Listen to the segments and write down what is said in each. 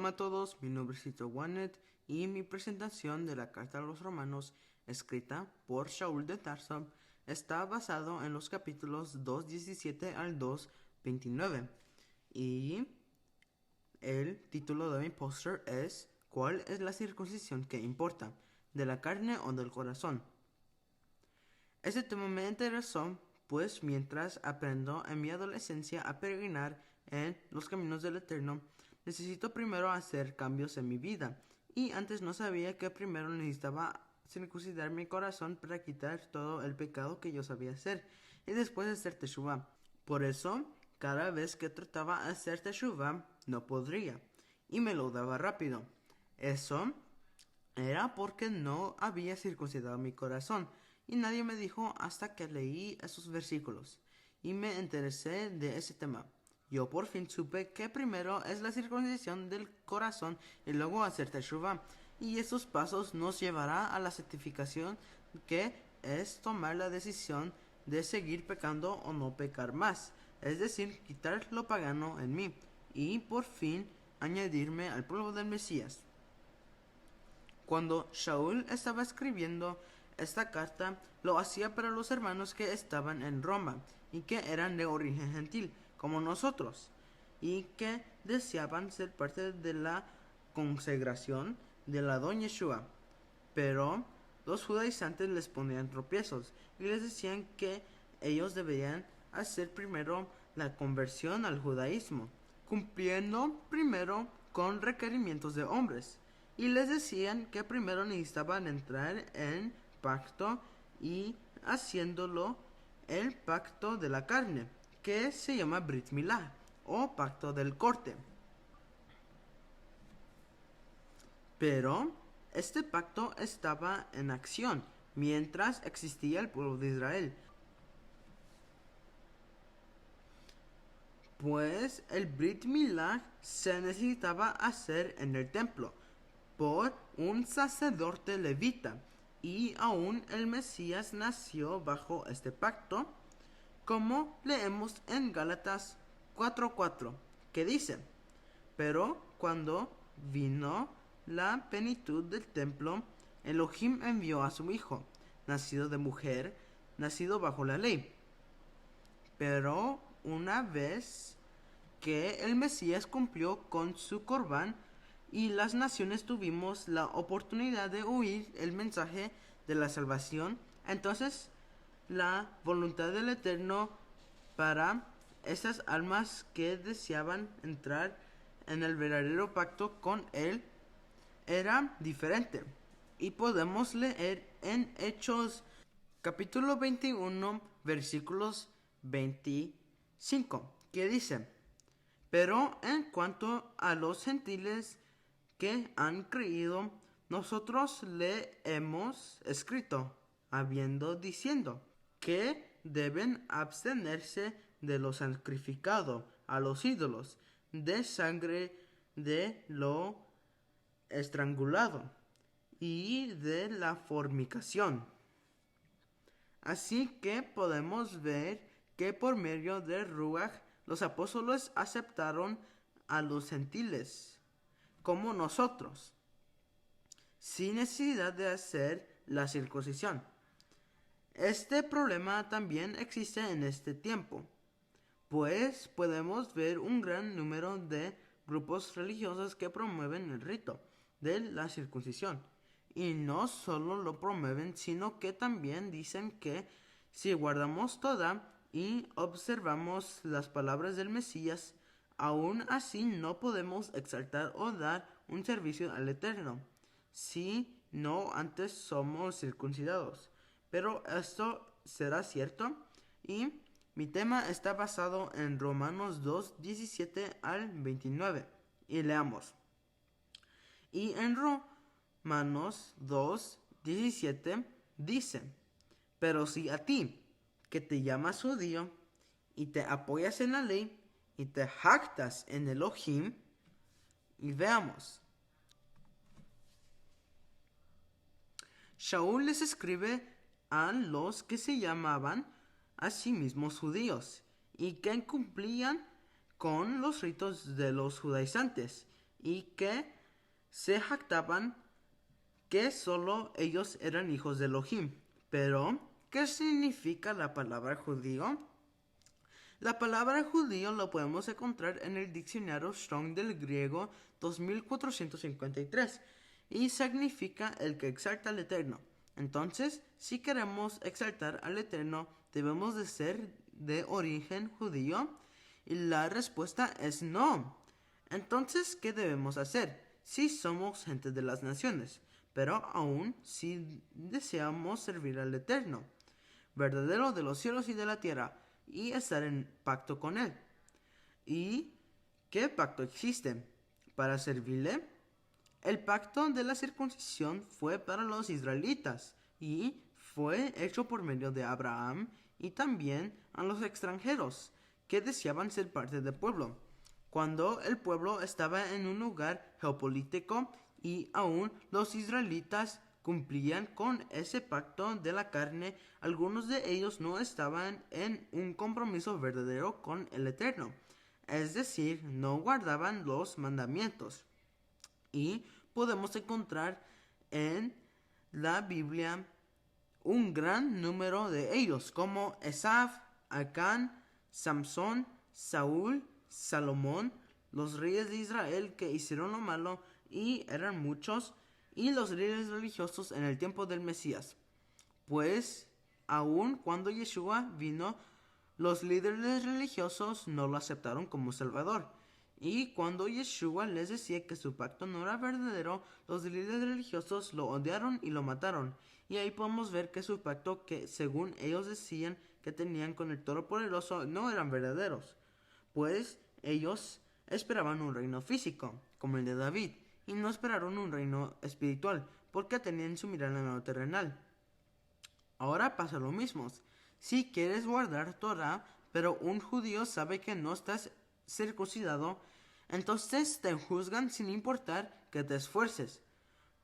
a todos, mi nombre es Tito Wanet y mi presentación de la Carta a los Romanos, escrita por Shaul de Tarso, está basado en los capítulos 2.17 al 2.29 y el título de mi póster es ¿Cuál es la circuncisión que importa? ¿De la carne o del corazón? Este tema me interesó, pues mientras aprendo en mi adolescencia a peregrinar en los caminos del Eterno, necesito primero hacer cambios en mi vida, y antes no sabía que primero necesitaba circuncidar mi corazón para quitar todo el pecado que yo sabía hacer, y después hacer teshuvah. Por eso, cada vez que trataba de hacer teshuvah, no podría, y me lo daba rápido. Eso era porque no había circuncidado mi corazón, y nadie me dijo hasta que leí esos versículos, y me interesé de ese tema. Yo por fin supe que primero es la circuncisión del corazón y luego hacer teshuvah, y esos pasos nos llevará a la santificación, que es tomar la decisión de seguir pecando o no pecar más, es decir, quitar lo pagano en mí, y por fin añadirme al pueblo del Mesías. Cuando Shaul estaba escribiendo esta carta, lo hacía para los hermanos que estaban en Roma y que eran de origen gentil, como nosotros, y que deseaban ser parte de la consagración de la Don Yeshua. Pero los judaizantes les ponían tropiezos y les decían que ellos deberían hacer primero la conversión al judaísmo, cumpliendo primero con requerimientos de hombres, y les decían que primero necesitaban entrar en pacto y haciéndolo el pacto de la carne, que se llama Brit Milah o pacto del corte. Pero este pacto estaba en acción mientras existía el pueblo de Israel, pues el Brit Milah se necesitaba hacer en el templo por un sacerdote levita, y aún el Mesías nació bajo este pacto, como leemos en Gálatas 4:4, que dice: pero cuando vino la plenitud del templo, Elohim envió a su hijo, nacido de mujer, nacido bajo la ley. Pero una vez que el Mesías cumplió con su corbán y las naciones tuvimos la oportunidad de oír el mensaje de la salvación, entonces la voluntad del Eterno para esas almas que deseaban entrar en el verdadero pacto con Él era diferente. Y podemos leer en Hechos capítulo 21 versículos 25, que dice: pero en cuanto a los gentiles que han creído, nosotros le hemos escrito, habiendo diciendo que deben abstenerse de lo sacrificado a los ídolos, de sangre de lo estrangulado y de la fornicación. Así que podemos ver que por medio de Ruach los apóstoles aceptaron a los gentiles como nosotros, sin necesidad de hacer la circuncisión. Este problema también existe en este tiempo, pues podemos ver un gran número de grupos religiosos que promueven el rito de la circuncisión. Y no solo lo promueven, sino que también dicen que si guardamos toda y observamos las palabras del Mesías, aún así no podemos exaltar o dar un servicio al Eterno, si no antes somos circuncidados. Pero esto será cierto, y mi tema está basado en Romanos 2:17 al 29. Y leamos. Y en Romanos 2:17 dice: pero si a ti, que te llamas judío, y te apoyas en la ley, y te jactas en Elohim, y veamos. Shaul les escribe a los que se llamaban a sí mismos judíos, y que cumplían con los ritos de los judaizantes, y que se jactaban que solo ellos eran hijos de Elohim. Pero, ¿qué significa la palabra judío? La palabra judío lo podemos encontrar en el diccionario Strong del griego 2453 y significa el que exalta al Eterno. Entonces, si queremos exaltar al Eterno, debemos de ser de origen judío, y la respuesta es no. Entonces, ¿qué debemos hacer? Si somos gente de las naciones, pero aún si deseamos servir al Eterno, verdadero de los cielos y de la tierra, y estar en pacto con Él. ¿Y qué pacto existe para servirle? El pacto de la circuncisión fue para los israelitas y fue hecho por medio de Abraham y también a los extranjeros que deseaban ser parte del pueblo. Cuando el pueblo estaba en un lugar geopolítico y aún los israelitas cumplían con ese pacto de la carne, algunos de ellos no estaban en un compromiso verdadero con el Eterno, es decir, no guardaban los mandamientos. Y podemos encontrar en la Biblia un gran número de ellos, como Esaf, Acán, Samson, Saúl, Salomón, los reyes de Israel que hicieron lo malo, y eran muchos, y los líderes religiosos en el tiempo del Mesías. Pues aun cuando Yeshua vino, los líderes religiosos no lo aceptaron como Salvador. Y cuando Yeshua les decía que su pacto no era verdadero, los líderes religiosos lo odiaron y lo mataron. Y ahí podemos ver que su pacto, que según ellos decían que tenían con el Todopoderoso, no eran verdaderos, pues ellos esperaban un reino físico, como el de David, y no esperaron un reino espiritual, porque tenían su mirada en lo terrenal. Ahora pasa lo mismo. Si quieres guardar Torah, pero un judío sabe que no estás circuncidado, entonces te juzgan sin importar que te esfuerces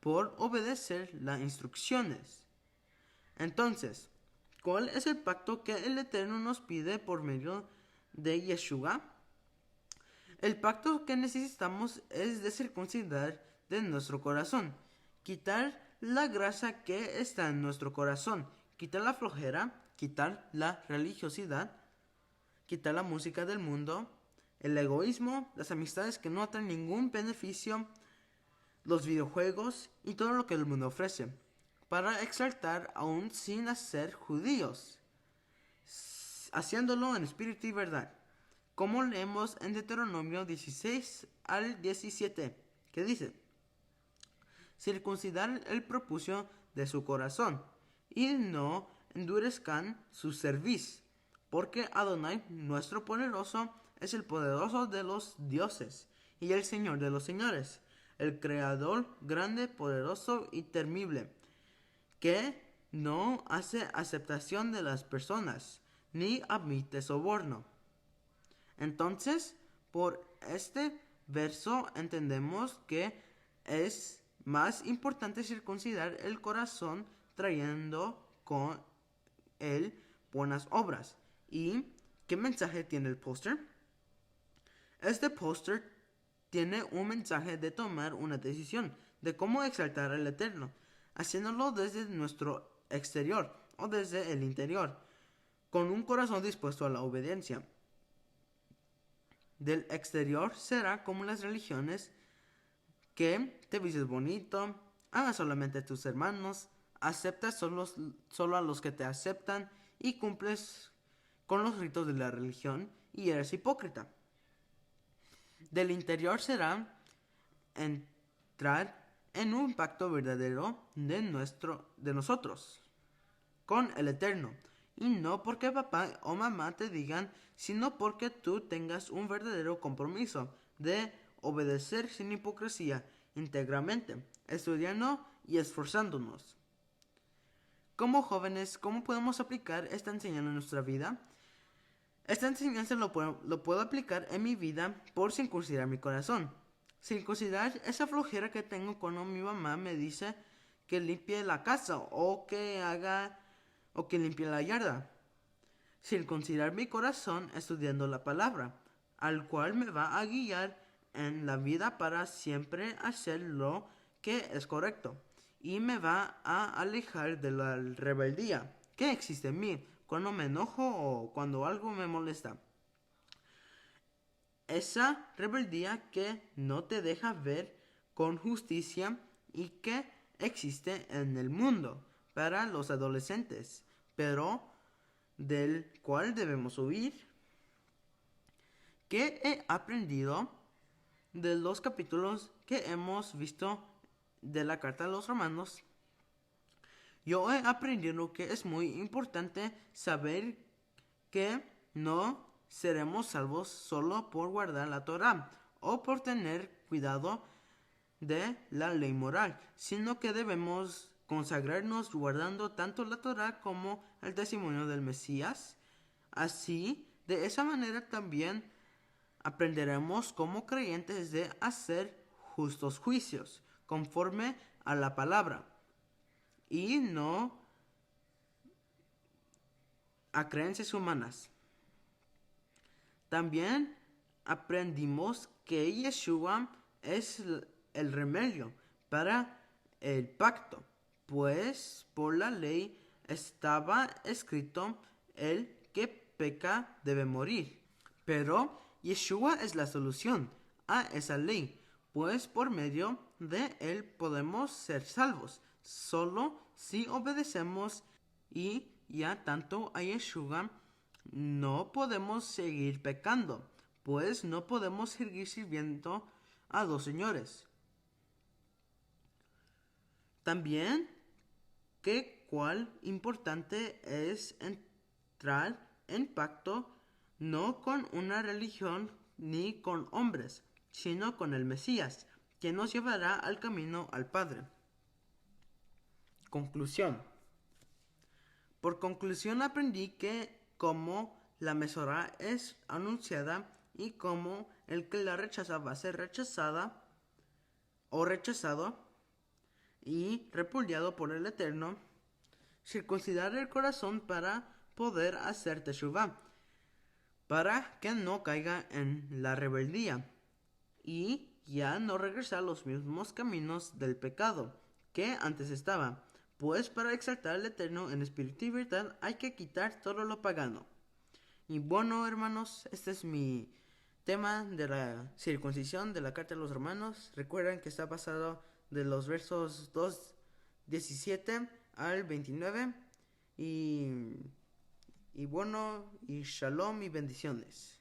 por obedecer las instrucciones. Entonces, ¿cuál es el pacto que el Eterno nos pide por medio de Yeshua? El pacto que necesitamos es de circuncidar de nuestro corazón, quitar la grasa que está en nuestro corazón, quitar la flojera, quitar la religiosidad, quitar la música del mundo, el egoísmo, las amistades que no traen ningún beneficio, los videojuegos y todo lo que el mundo ofrece, para exaltar aún sin ser judíos, haciéndolo en espíritu y verdad, como leemos en Deuteronomio 16 al 17, que dice: circuncidar el prepucio de su corazón, y no endurezcan su cerviz, porque Adonai, nuestro poderoso, es el poderoso de los dioses, y el Señor de los señores, el Creador grande, poderoso y temible, que no hace aceptación de las personas, ni admite soborno. Entonces, por este verso entendemos que es más importante circuncidar el corazón trayendo con él buenas obras. ¿Y qué mensaje tiene el póster? Este póster tiene un mensaje de tomar una decisión de cómo exaltar al Eterno, haciéndolo desde nuestro exterior o desde el interior, con un corazón dispuesto a la obediencia. Del exterior será como las religiones, que te vistes bonito, amas solamente a tus hermanos, aceptas solo a los que te aceptan y cumples con los ritos de la religión y eres hipócrita. Del interior será entrar en un pacto verdadero de nosotros con el Eterno, y no porque papá o mamá te digan, sino porque tú tengas un verdadero compromiso de obedecer sin hipocresía, íntegramente, estudiando y esforzándonos. Como jóvenes, ¿cómo podemos aplicar esta enseñanza en nuestra vida? Esta enseñanza lo puedo aplicar en mi vida por circuncidar mi corazón. Circuncidar esa flojera que tengo cuando mi mamá me dice que limpie la casa o que limpie la yarda. Circuncidar mi corazón estudiando la palabra, al cual me va a guiar en la vida para siempre hacer lo que es correcto y me va a alejar de la rebeldía que existe en mí cuando me enojo o cuando algo me molesta. Esa rebeldía que no te deja ver con justicia y que existe en el mundo para los adolescentes, pero del cual debemos huir. ¿Qué he aprendido de los capítulos que hemos visto de la carta a los romanos? Yo he aprendido que es muy importante saber que no seremos salvos solo por guardar la Torá o por tener cuidado de la ley moral, sino que debemos consagrarnos guardando tanto la Torá como el testimonio del Mesías. Así, de esa manera también aprenderemos como creyentes de hacer justos juicios conforme a la palabra y no a creencias humanas. También aprendimos que Yeshua es el remedio para el pacto, pues por la ley estaba escrito el que peca debe morir. Pero Yeshua es la solución a esa ley, pues por medio de él podemos ser salvos, solo si obedecemos y ya tanto a Yeshua no podemos seguir pecando, pues no podemos seguir sirviendo a dos señores. También que cuál importante es entrar en pacto no con una religión ni con hombres, sino con el Mesías, que nos llevará al camino al Padre. Conclusión. Por conclusión aprendí que como la Mesorá es anunciada y como el que la rechaza va a ser rechazada o rechazado y repudiado por el Eterno, circuncidar el corazón para poder hacer teshuvá, para que no caiga en la rebeldía y ya no regresar a los mismos caminos del pecado que antes estaba, pues para exaltar al Eterno en espíritu y verdad hay que quitar todo lo pagano. Y bueno, hermanos, este es mi tema de la circuncisión de la carta a los romanos. Recuerden que está basado de los versos 2:17 al 29 y bueno, y shalom y bendiciones.